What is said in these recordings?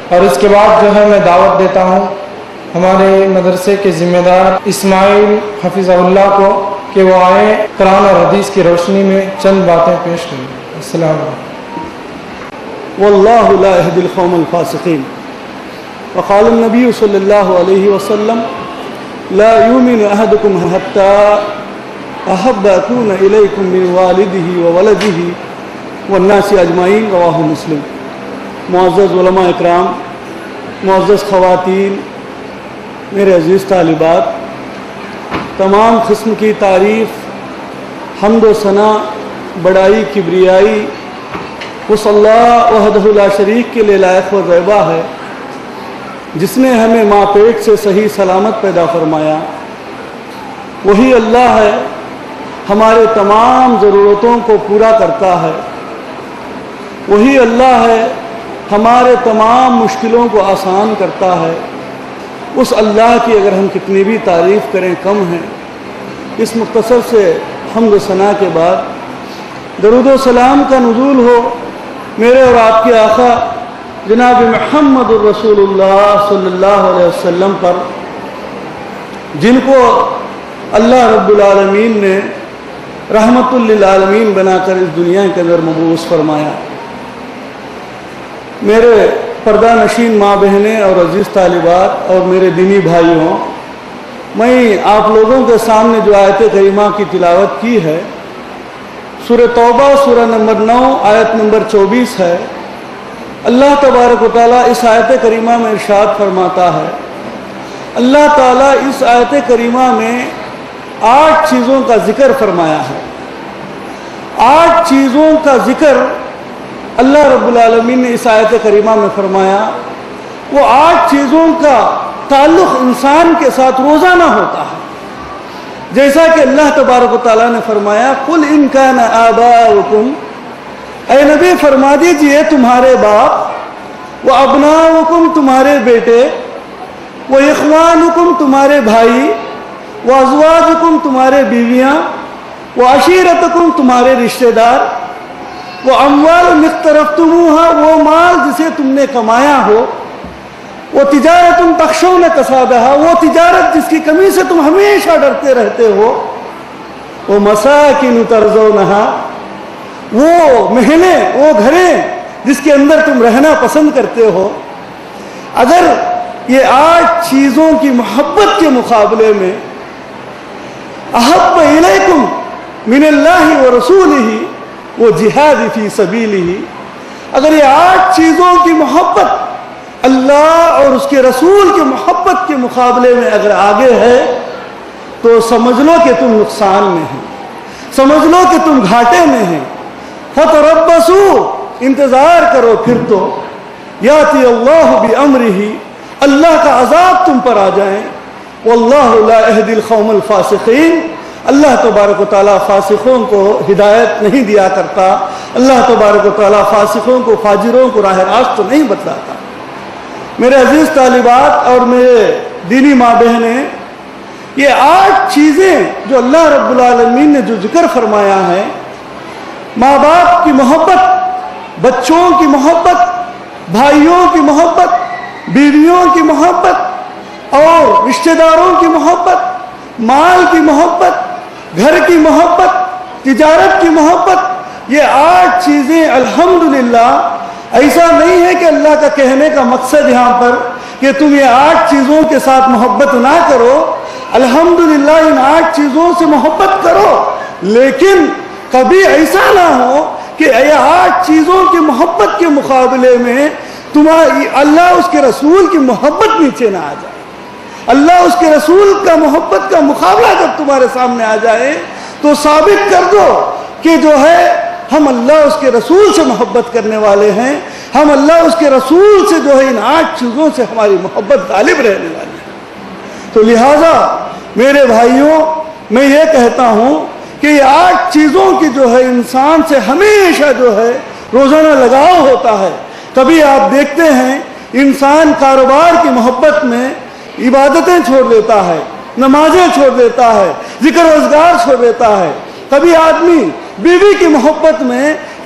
اور اس کے بعد جو ہے میں دعوت دیتا ہوں ہمارے مدرسے کے ذمہ دار اسماعیل حفظہ اللہ کو کہ وہ آئیں قرآن اور حدیث کی روشنی میں چند باتیں پیش کریں۔ السلام علیکم۔ واللہ لا يهدي القوم الفاسقین۔ وقال النبی صلی اللہ علیہ وسلم لا يؤمن احدکم حتی احب اکون الیکم من والدہ وولدہ والناس اجمعین، رواہ مسلم۔ معزز علماء اکرام، معزز خواتین، میرے عزیز طالبات، تمام قسم کی تعریف، حمد و ثنا، بڑائی، کبریائی اس اللہ وحدہ لا شریک کے لیے لائق و زیبا ہے جس نے ہمیں ماں پیٹ سے صحیح سلامت پیدا فرمایا۔ وہی اللہ ہے ہمارے تمام ضرورتوں کو پورا کرتا ہے۔ وہی اللہ ہے ہمارے تمام مشکلوں کو آسان کرتا ہے۔ اس اللہ کی اگر ہم کتنی بھی تعریف کریں کم ہیں۔ اس مختصر سے حمد و ثنا کے بعد درود و سلام کا نزول ہو میرے اور آپ کے آقا جناب محمد الرسول اللہ صلی اللہ علیہ وسلم پر، جن کو اللہ رب العالمین نے رحمت للعالمین بنا کر اس دنیا کے اندر مبعوث فرمایا۔ میرے پردہ نشین ماں بہنیں اور عزیز طالبات اور میرے دینی بھائیوں، میں آپ لوگوں کے سامنے جو آیت کریمہ کی تلاوت کی ہے سورہ توبہ سورہ نمبر 9 آیت نمبر 24 ہے۔ اللہ تبارک و تعالیٰ اس آیت کریمہ میں ارشاد فرماتا ہے، اللہ تعالیٰ اس آیت کریمہ میں 8 چیزوں کا ذکر فرمایا ہے۔ 8 چیزوں کا ذکر اللہ رب العالمین نے اس آیت کریمہ میں فرمایا۔ وہ 8 چیزوں کا تعلق انسان کے ساتھ روزانہ ہوتا ہے، جیسا کہ اللہ تبارک و تعالیٰ نے فرمایا قُلْ إِنْ كَانَ آبَاؤُكُمْ، اے نبی فرما دیجئے تمہارے باپ، وَأَبْنَاؤُكُمْ تمہارے بیٹے، وَإِخْوَانُكُمْ تمہارے بھائی، وَأَزْوَاجُكُمْ تمہارے بیویاں، وَعَشِيرَتُكُمْ تمہارے رشتہ دار، وَأَمْوَالٌ اقْتَرَفْتُمُوهَا وہ مال جسے تم نے کمایا ہو، وَتِجَارَةٌ تَخْشَوْنَ كَسَادَهَا وہ تجارت جس کی کمی سے تم ہمیشہ ڈرتے رہتے ہو، وَمَسَاكِنُ تَرْضَوْنَهَا وہ محلیں، وہ گھریں جس کے اندر تم رہنا پسند کرتے ہو۔ اگر یہ 8 چیزوں کی محبت کے مقابلے میں احب الیکم من اللہ ورسولہ وہ جہاد فی سبیلہ، اگر یہ 8 چیزوں کی محبت اللہ اور اس کے رسول کی محبت کے مقابلے میں اگر آگے ہے تو سمجھ لو کہ تم نقصان میں ہیں، سمجھ لو کہ تم گھاٹے میں ہیں۔ فَتَرَبَّصُوا انتظار کرو، پھر تو یاتی اللہ بِأَمْرِهِ اللہ کا عذاب تم پر آ جائیں۔ وَاللَّهُ لَا يَهْدِي الْقَوْمَ الْفَاسِقِينَ اللہ تبارک و تعالیٰ فاسقوں کو ہدایت نہیں دیا کرتا، اللہ تبارک و تعالیٰ فاسقوں کو، فاجروں کو راہ راست تو نہیں بتلاتا۔ میرے عزیز طالبات اور میرے دینی ماں بہنیں، یہ 8 چیزیں جو اللہ رب العالمین نے جو ذکر فرمایا ہے، ماں باپ کی محبت، بچوں کی محبت، بھائیوں کی محبت، بیویوں کی محبت اور رشتہ داروں کی محبت، مال کی محبت، گھر کی محبت، تجارت کی محبت، یہ 8 چیزیں الحمدللہ ایسا نہیں ہے کہ اللہ کا کہنے کا مقصد یہاں پر کہ تم یہ 8 چیزوں کے ساتھ محبت نہ کرو، الحمدللہ ان 8 چیزوں سے محبت کرو، لیکن کبھی ایسا نہ ہو کہ یہ 8 چیزوں کی محبت کے مقابلے میں تمہاری اللہ اس کے رسول کی محبت نیچے نہ آ جائے۔ اللہ اس کے رسول کا محبت کا مقابلہ جب تمہارے سامنے آ جائے تو ثابت کر دو کہ جو ہے ہم اللہ اس کے رسول سے محبت کرنے والے ہیں، ہم اللہ اس کے رسول سے جو ہے ان 8 چیزوں سے ہماری محبت غالب رہنے والی ہے۔ تو لہٰذا میرے بھائیوں میں یہ کہتا ہوں کہ یہ 8 چیزوں کی جو ہے انسان سے ہمیشہ جو ہے روزانہ لگاؤ ہوتا ہے۔ کبھی آپ دیکھتے ہیں انسان کاروبار کی محبت میں عبادتیں چھوڑ دیتا ہے، نمازیں چھوڑ دیتا ہے، ذکر و اذکار چھوڑ دیتا ہے۔ کبھی آدمی بیوی کی محبت میں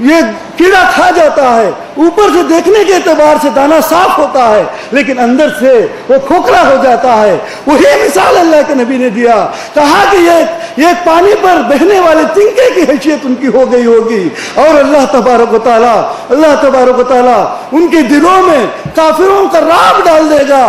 یہ کیڑا کھا جاتا ہے، اوپر سے دیکھنے کے اعتبار سے دانا صاف ہوتا ہے لیکن اندر سے وہ کھوکھلا ہو جاتا ہے۔ وہی مثال اللہ کے نبی نے دیا، کہا کہ یہ پانی پر بہنے والے تنکے کی حیثیت ان کی ہو گئی ہوگی، اور اللہ تبارک و تعالیٰ ان کے دلوں میں کافروں کا رعب ڈال دے گا۔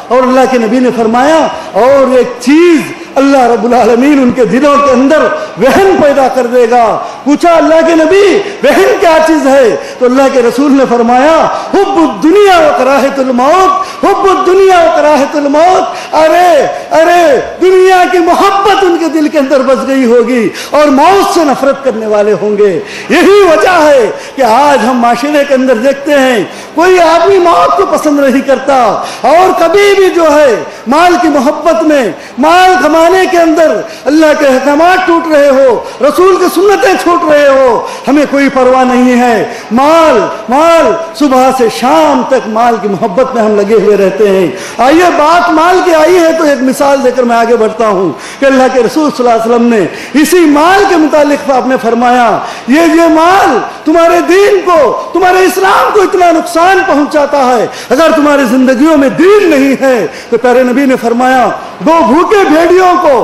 اور اللہ کے نبی نے فرمایا اور ایک چیز اللہ رب العالمین ان کے دلوں کے اندر وہن پیدا کر دے گا۔ پوچھا اللہ کے نبی وہن کیا چیز ہے؟ تو اللہ کے رسول نے فرمایا حب الدنیا و کراہت الموت، حب الدنیا و کراہت الموت۔ ارے دنیا کی محبت ان کے دل کے اندر بس گئی ہوگی اور موت سے نفرت کرنے والے ہوں گے۔ یہی وجہ ہے کہ آج ہم معاشرے کے اندر دیکھتے ہیں کوئی آدمی موت کو پسند نہیں کرتا، اور کبھی بھی جو ہے مال کی محبت میں، مال کمانے کے اندر اللہ کے احکامات ٹوٹ رہے ہو، رسول کی سنتیں چھوٹ رہے ہو، ہمیں کوئی پرواہ نہیں ہے۔ مال صبح سے شام تک مال کی محبت میں ہم لگے ہوئے رہتے ہیں۔ آئیے بات مال کی آئی ہے تو ایک مثال دے کر میں آگے بڑھتا ہوں کہ اللہ کے رسول صلی اللہ علیہ وسلم نے اسی مال کے متعلق آپ نے فرمایا یہ مال تمہارے دین کو، تمہارے اسلام کو اتنا نقصان پہنچاتا ہے، اگر تمہاری زندگیوں میں دین نہیں ہے تو پیارے نبی نے فرمایا دو بھوکے بھیڑیوں کو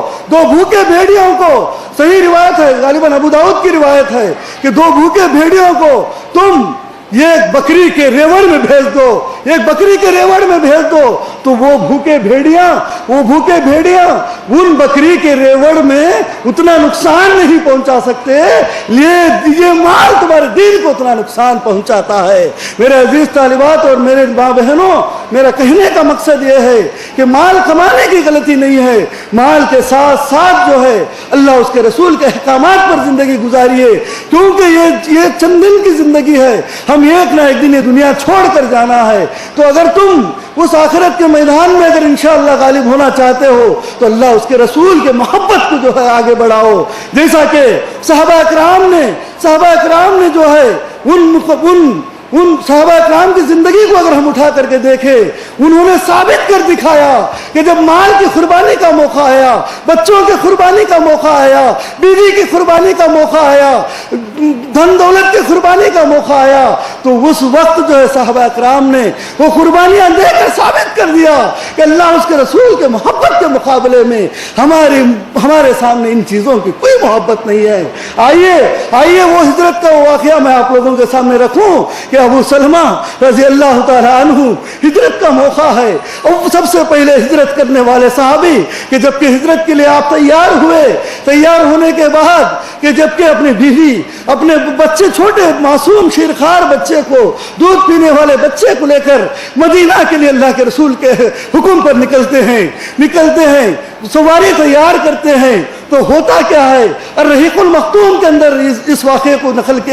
صحیح روایت ہے، غالباً ابو داؤد کی روایت ہے کہ دو بھوکے بھیڑیوں کو تم ایک بکری کے ریوڑ میں بھیج دو تو وہ بھوکے بھیڑیاں ان بکری کے ریوڑ میں اتنا نقصان نہیں پہنچا سکتے، یہ مال تمہارے دین کو اتنا نقصان پہنچاتا ہے۔ میرے عزیز طالبات اور میرے ماں بہنوں، میرا کہنے کا مقصد یہ ہے کہ مال کمانے کی غلطی نہیں ہے، مال کے ساتھ ساتھ جو ہے اللہ اس کے رسول کے احکامات پر زندگی گزاریے، کیونکہ یہ چند دن کی زندگی ہے، ہم ایک نہ ایک دن یہ دنیا چھوڑ کر جانا ہے۔ تو اگر تم اس آخرت کے میدان میں اگر انشاءاللہ غالب ہونا چاہتے ہو تو اللہ اس کے رسول کے محبت کو جو ہے آگے بڑھاؤ، جیسا کہ صحابہ اکرام نے جو ہے ان صحابہ اکرام کی زندگی کو اگر ہم اٹھا کر کے دیکھیں، انہوں نے ثابت کر دکھایا کہ جب مال کی قربانی کا موقع آیا، بچوں کی قربانی کا موقع آیا، بیوی کی قربانی کا موقع آیا، دھن دولت کی قربانی کا موقع آیا، تو اس وقت جو ہے صحابہ اکرام نے وہ قربانیاں دے کر ثابت کر دیا کہ اللہ اس کے رسول کے محبت کے مقابلے میں ہمارے سامنے ان چیزوں کی کوئی محبت نہیں ہے۔ آئیے وہ ہجرت کا واقعہ میں آپ لوگوں کے سامنے رکھوں کہ ابو سلمہ رضی اللہ تعالیٰ عنہ ہجرت کا موقع ہے، اور سب سے پہلے ہجرت کرنے والے صحابی کہ جبکہ ہجرت کے لیے آپ تیار ہونے کے بعد کہ جبکہ اپنی بیوی، اپنے بچے، چھوٹے معصوم شیرخوار بچے کو، دودھ پینے والے بچے کو لے کر مدینہ کے لیے اللہ کے رسول کے حکم پر نکلتے ہیں، سواری تیار کرتے ہیں، تو ہوتا کیا ہے؟ الرحیق المختوم کے اندر اس واقعے کو نقل کیا